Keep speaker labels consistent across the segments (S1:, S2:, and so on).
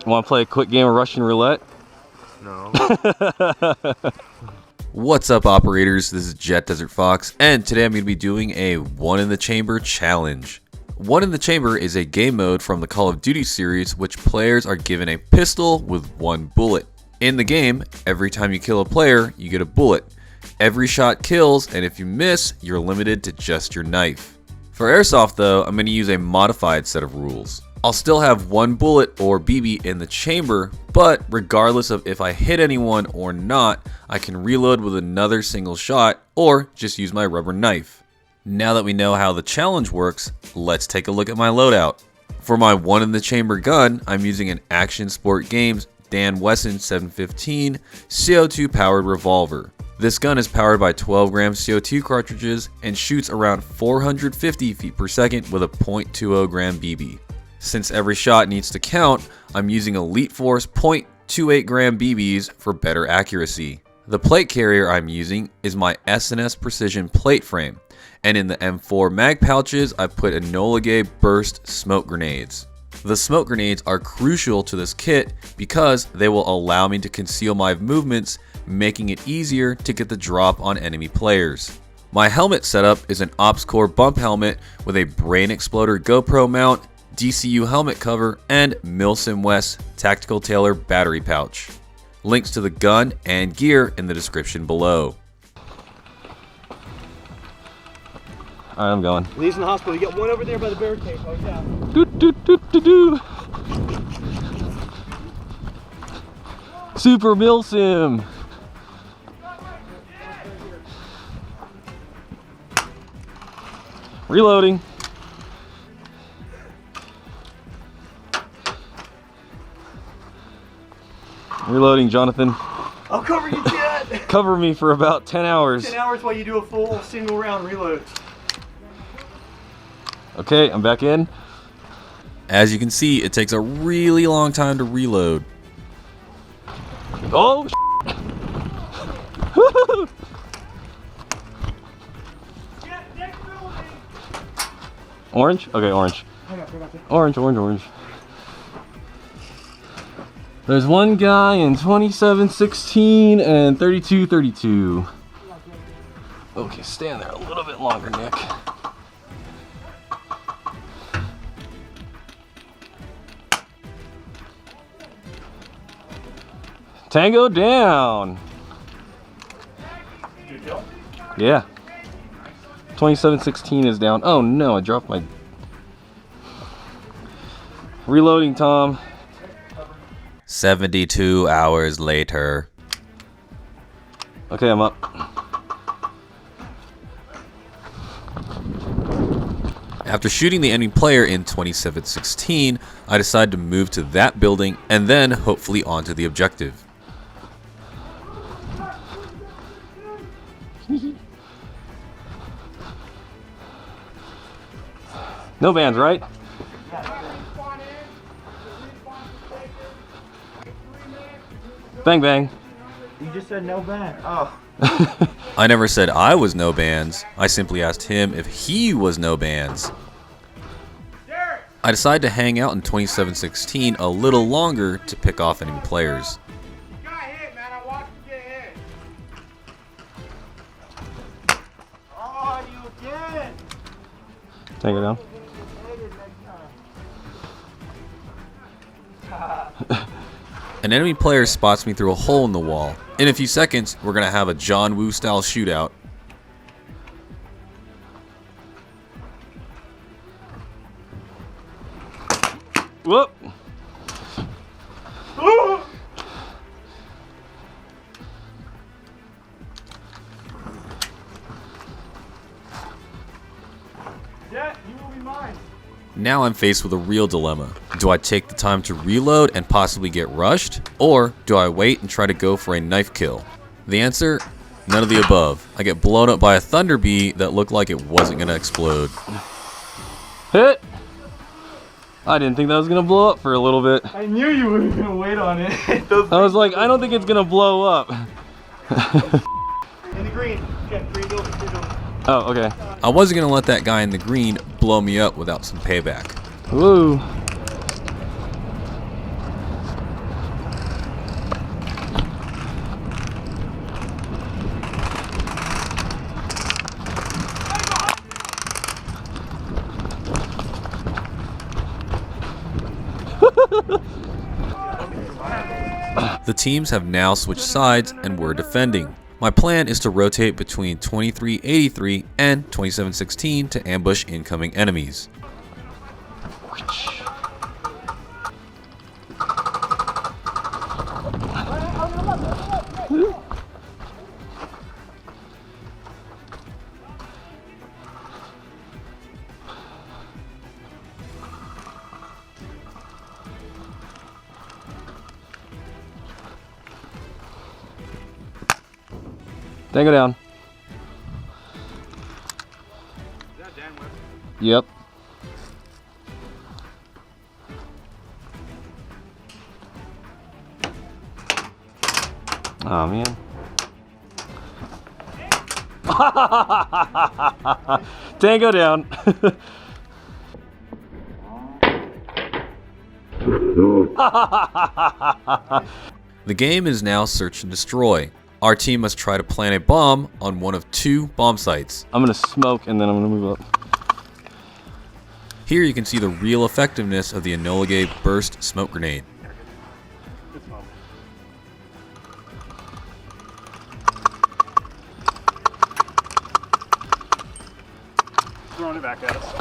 S1: Want to play a quick game of Russian roulette?
S2: No.
S3: What's up, operators? This is Jet Desert Fox, and today I'm going to be doing a One in the Chamber challenge. One in the Chamber is a game mode from the Call of Duty series, which players are given a pistol with one bullet. In the game, every time you kill a player, you get a bullet. Every shot kills, and if you miss, you're limited to just your knife. For airsoft though, I'm going to use a modified set of rules. I'll still have one bullet or BB in the chamber, but regardless of if I hit anyone or not, I can reload with another single shot or just use my rubber knife. Now that we know how the challenge works, let's take a look at my loadout. For my one in the chamber gun, I'm using an Action Sport Games Dan Wesson 715 CO2 powered revolver. This gun is powered by 12 gram CO2 cartridges and shoots around 450 feet per second with a .20 gram BB. Since every shot needs to count, I'm using Elite Force .28 gram BBs for better accuracy. The plate carrier I'm using is my S&S Precision plate frame, and in the M4 mag pouches I put Enola Gay Burst smoke grenades. The smoke grenades are crucial to this kit because they will allow me to conceal my movements, making it easier to get the drop on enemy players. My helmet setup is an OpsCore bump helmet with a Brain Exploder GoPro mount, DCU helmet cover, and Milsim West Tactical Tailor battery pouch. Links to the gun and gear in the description below.
S1: Alright, I'm going.
S2: Lee's in the hospital. You got one over there by the barricade. Oh, yeah.
S1: Super Milsim. Reloading. Reloading, Jonathan.
S2: I'll cover you, Jet.
S1: Cover me for about 10 hours.
S2: 10 hours while you do a full single round reload.
S1: Okay, I'm back in.
S3: As you can see, it takes a really long time to reload.
S1: Oh, orange? Okay, orange. Orange, orange, orange. There's one guy in 2716 and 3232. Okay, stand there a little bit longer, Nick. Tango down. Yeah. 2716 is down. Oh no, I dropped my... Reloading, Tom.
S3: 72 hours later.
S1: Okay, I'm up.
S3: After shooting the enemy player in 2716, I decided to move to that building and then hopefully onto the objective.
S1: No bans, right? Bang, bang.
S2: You just said no ban. Oh.
S3: I never said I was no bans. I simply asked him if he was no bans. I decided to hang out in 2716 a little longer to pick off enemy players.
S2: You got hit, man. I watched you get hit. Oh, you did.
S1: Take it down.
S3: An enemy player spots me through a hole in the wall. In a few seconds, we're gonna have a John Woo style shootout.
S1: Whoop!
S2: Jet, you will be mine.
S3: Now I'm faced with a real dilemma. Do I take the time to reload and possibly get rushed? Or do I wait and try to go for a knife kill? The answer? None of the above. I get blown up by a thunder bee that looked like it wasn't gonna explode.
S1: Hit! I didn't think that was gonna blow up for a little bit.
S2: I knew you were gonna wait on it.
S1: I was like, I don't think it's gonna blow up.
S2: In the green. Jet, green building, green building.
S1: Oh, okay.
S3: I wasn't gonna let that guy in the green blow me up without some payback.
S1: Woo.
S3: The teams have now switched sides and we're defending. My plan is to rotate between 2383 and 2716 to ambush incoming enemies.
S1: Tango down.
S2: Is that Dan Wesson?
S1: Yep. Oh man. Tango down.
S3: The game is now search and destroy. Our team must try to plant a bomb on one of 2 bomb sites.
S1: I'm gonna smoke and then I'm gonna move up.
S3: Here you can see the real effectiveness of the Enola Gay burst smoke grenade.
S2: Good smoke. Throwing it back at us.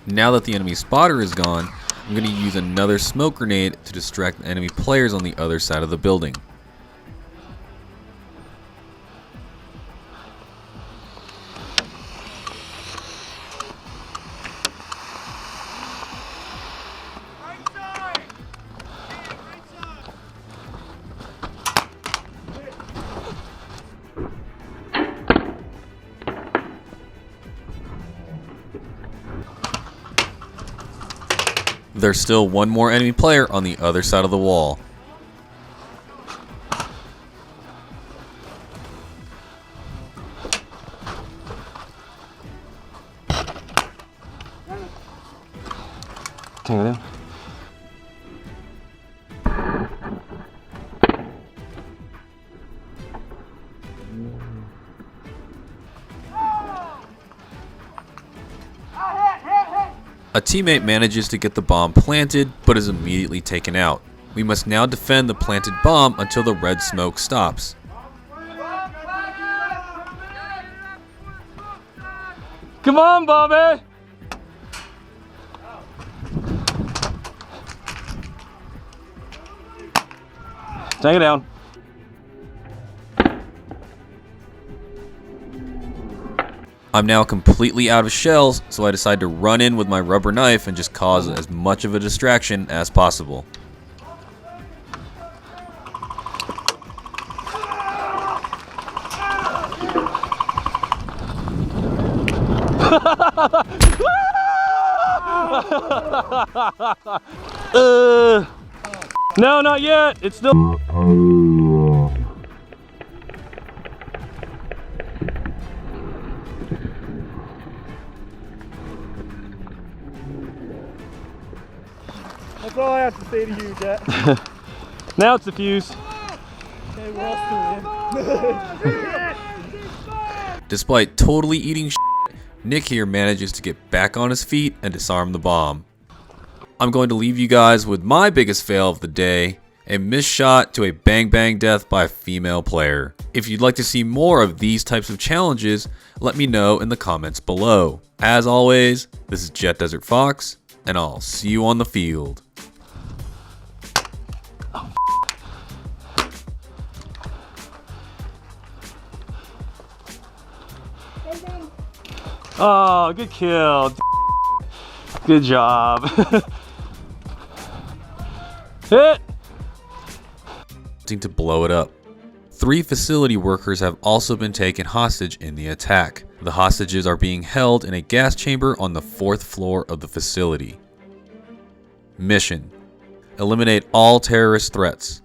S3: Now that the enemy spotter is gone, I'm going to use another smoke grenade to distract enemy players on the other side of the building. There's still one more enemy player on the other side of the wall.
S1: Tango down.
S3: A teammate manages to get the bomb planted, but is immediately taken out. We must now defend the planted bomb until the red smoke stops.
S1: Come on, Bobby! Tango down.
S3: I'm now completely out of shells, so I decide to run in with my rubber knife and just cause as much of a distraction as possible.
S1: No, not yet. It's still.
S2: That's all I have to say to you, Jet.
S1: Now it's the fuse.
S2: Okay, we're all still in.
S3: Despite totally eating shit, Nick here manages to get back on his feet and disarm the bomb. I'm going to leave you guys with my biggest fail of the day, a missed shot to a bang bang death by a female player. If you'd like to see more of these types of challenges, let me know in the comments below. As always, this is Jet Desert Fox, and I'll see you on the field.
S1: Oh, good kill. Good job. Hit.
S3: To blow it up. 3 facility workers have also been taken hostage in the attack. The hostages are being held in a gas chamber on the 4th floor of the facility. Mission: eliminate all terrorist threats.